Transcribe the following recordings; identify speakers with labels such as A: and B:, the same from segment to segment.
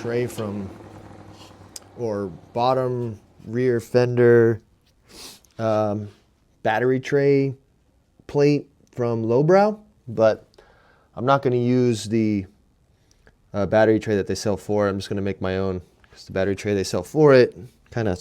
A: tray from, or bottom rear fender battery tray plate from Lowbrow, but I'm not going to use the battery tray that they sell for it. I'm just going to make my own, because the battery tray they sell for it kind of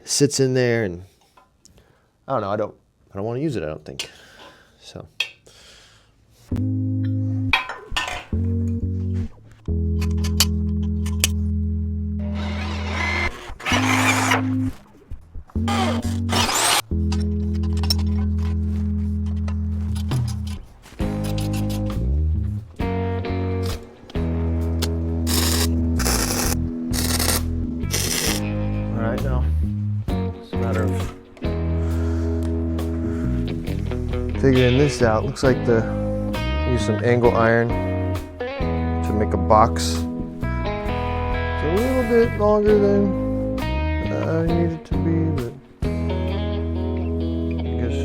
A: sits in there, and I don't know, I don't want to use it, I don't think. So figuring this out. Looks like use some angle iron to make a box. It's a little bit longer than I need it to be, but I guess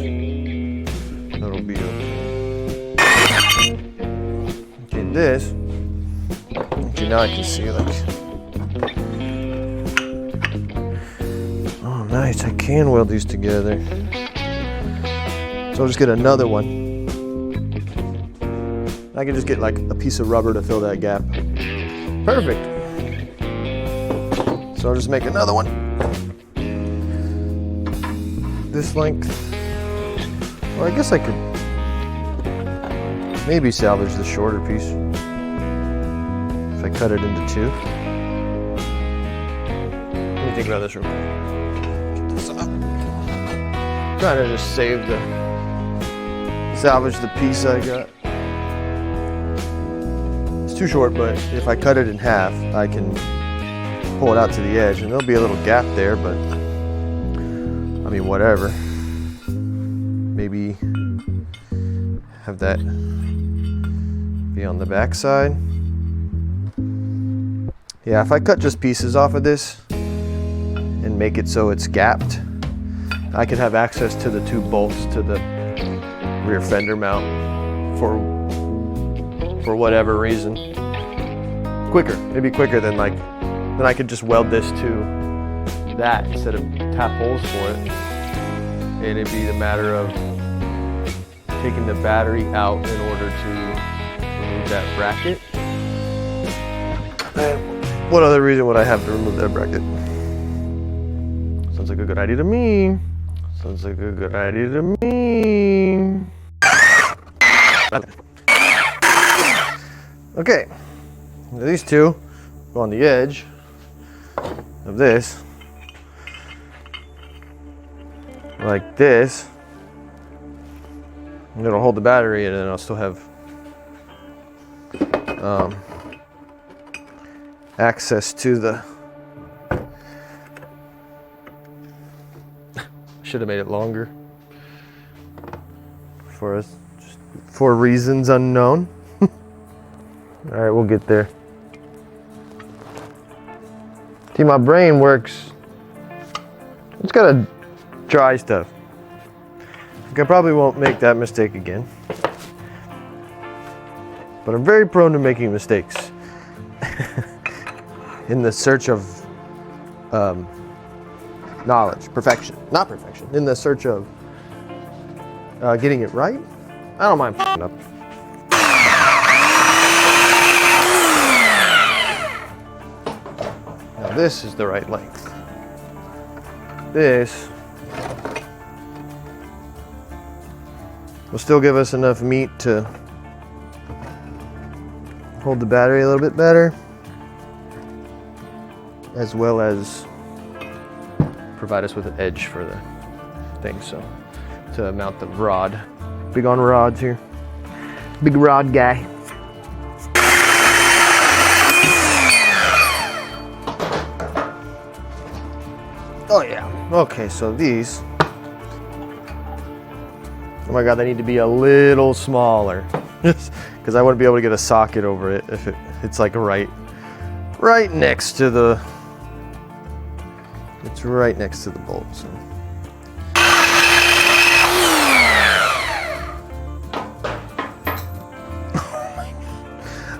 A: that'll be okay. Okay, this. Okay, now I can see, like, oh nice, I can weld these together. So I'll just get another one. I can just get like a piece of rubber to fill that gap. Perfect. So I'll just make another one. This length. Well, I guess I could maybe salvage the shorter piece if I cut it into two. Let me think about this real quick. Get this up. I'm trying to just salvage the piece I got. It's too short, but if I cut it in half, I can pull it out to the edge, and there'll be a little gap there, but I mean, whatever. Maybe have that be on the back side. Yeah, if I cut just pieces off of this and make it so it's gapped, I can have access to the two bolts to the rear fender mount for whatever reason. Quicker, maybe quicker than like, then I could just weld this to that instead of tap holes for it. And it'd be the matter of taking the battery out in order to remove that bracket. And what other reason would I have to remove that bracket? Sounds like a good idea to me. Sounds like a good idea to me. Okay, these two go on the edge of this, like this, and it'll hold the battery, and then I'll still have access to the, should have made it longer for us, for reasons unknown. All right, we'll get there. See, my brain works. It's gotta try stuff. I probably won't make that mistake again. But I'm very prone to making mistakes in the search of knowledge, perfection, not perfection, in the search of getting it right. I don't mind f***ing up. Now this is the right length. This will still give us enough meat to hold the battery a little bit better, as well as provide us with an edge for the thing, so to mount the rod. Big on rods here. Big rod guy. Oh yeah. Okay, so these, oh my god, they need to be a little smaller because I wouldn't be able to get a socket over it if it's like right next to the, it's right next to the bolt. So.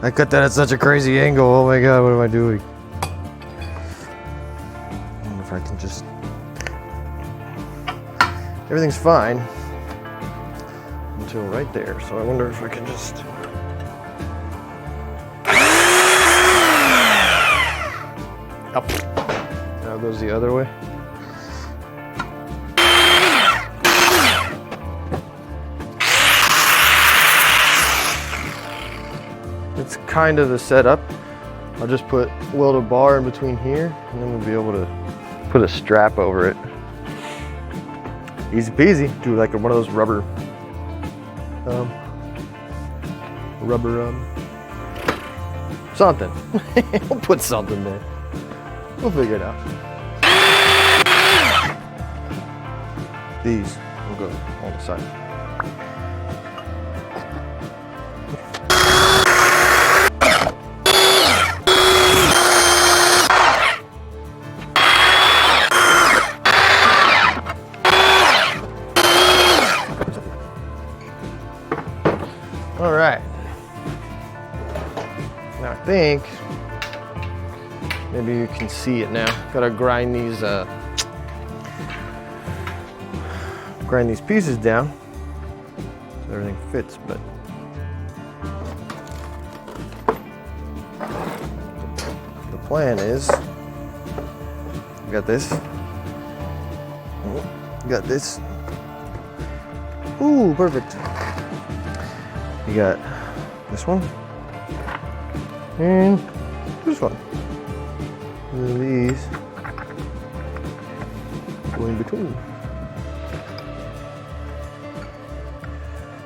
A: I cut that at such a crazy angle. Oh my god, what am I doing? I wonder if I can just... Everything's fine until right there. So I wonder if I can just... Up. Now it goes the other way. It's kind of the setup. I'll just weld a bar in between here, and then we'll be able to put a strap over it. Easy peasy. Do like one of those rubber something. We'll put something there. We'll figure it out. These will go on the side. All right. Now I think maybe you can see it now. Gotta grind these pieces down so everything fits. But the plan is, you got this. You got this. Ooh, perfect. You got this one and this one. And then these go in between.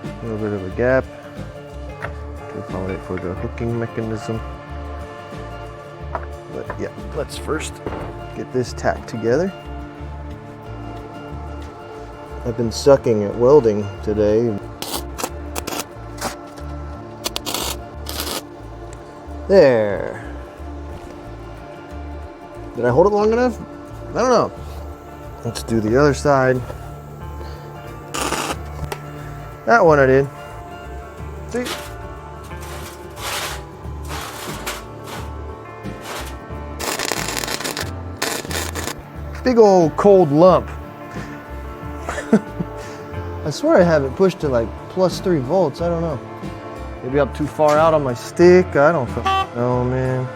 A: A little bit of a gap to accommodate for the hooking mechanism. But yeah, let's first get this tacked together. I've been sucking at welding today. There. Did I hold it long enough? I don't know. Let's do the other side. That one I did. See? Big old cold lump. I swear I have it pushed to like +3 volts. I don't know. Maybe I'm too far out on my stick. I don't know, man.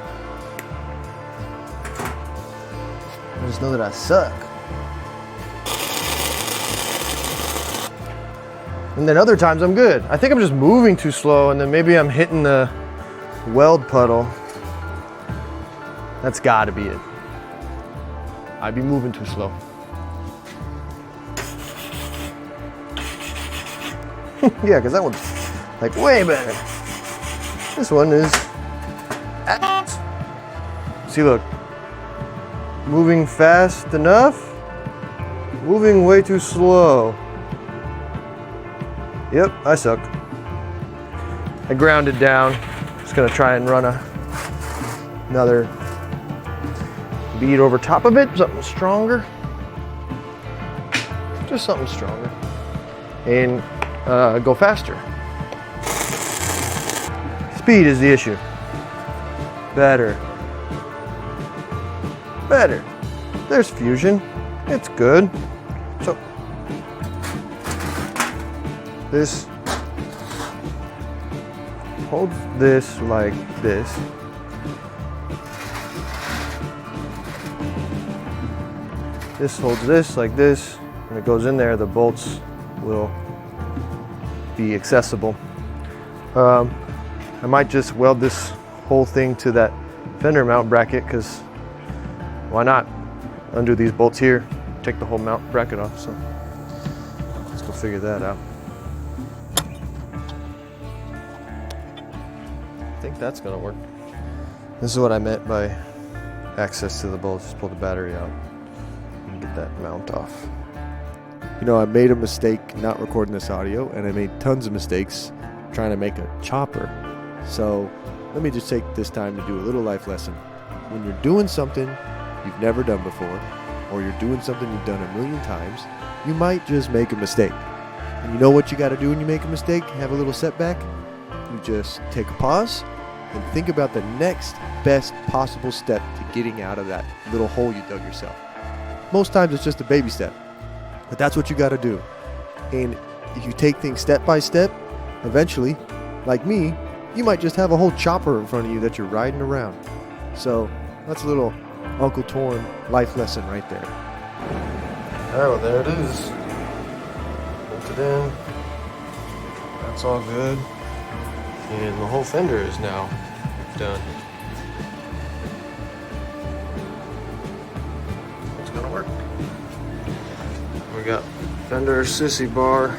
A: I just know that I suck. And then other times I'm good. I think I'm just moving too slow, and then maybe I'm hitting the weld puddle. That's gotta be it. I'd be moving too slow. Yeah, because that one's like way better. This one is, see, look, moving fast enough, moving way too slow. Yep, I suck. I grounded down. Just gonna try and run another bead over top of it, something stronger. Just something stronger. And go faster. Speed is the issue. Better. Better. There's fusion. It's good. So this holds this like this. This holds this like this. When it goes in there, the bolts will be accessible. I might just weld this whole thing to that fender mount bracket, because why not? Undo these bolts here, take the whole mount bracket off. So let's go figure that out. I think that's gonna work. This is what I meant by access to the bolts. Just pull the battery out and get that mount off.
B: You know, I made a mistake not recording this audio, and I made tons of mistakes trying to make a chopper. So let me just take this time to do a little life lesson. When you're doing something you've never done before, or you're doing something you've done a million times, you might just make a mistake. And you know what you got to do when you make a mistake, have a little setback? You just take a pause, and think about the next best possible step to getting out of that little hole you dug yourself. Most times it's just a baby step, but that's what you got to do. And if you take things step by step, eventually, like me, you might just have a whole chopper in front of you that you're riding around. So that's a little Uncle Torn life lesson right there.
A: All right, well, there it is. Bolt it in. That's all good. And the whole fender is now done. It's gonna work. We got fender sissy bar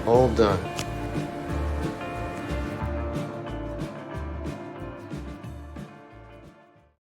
A: all done.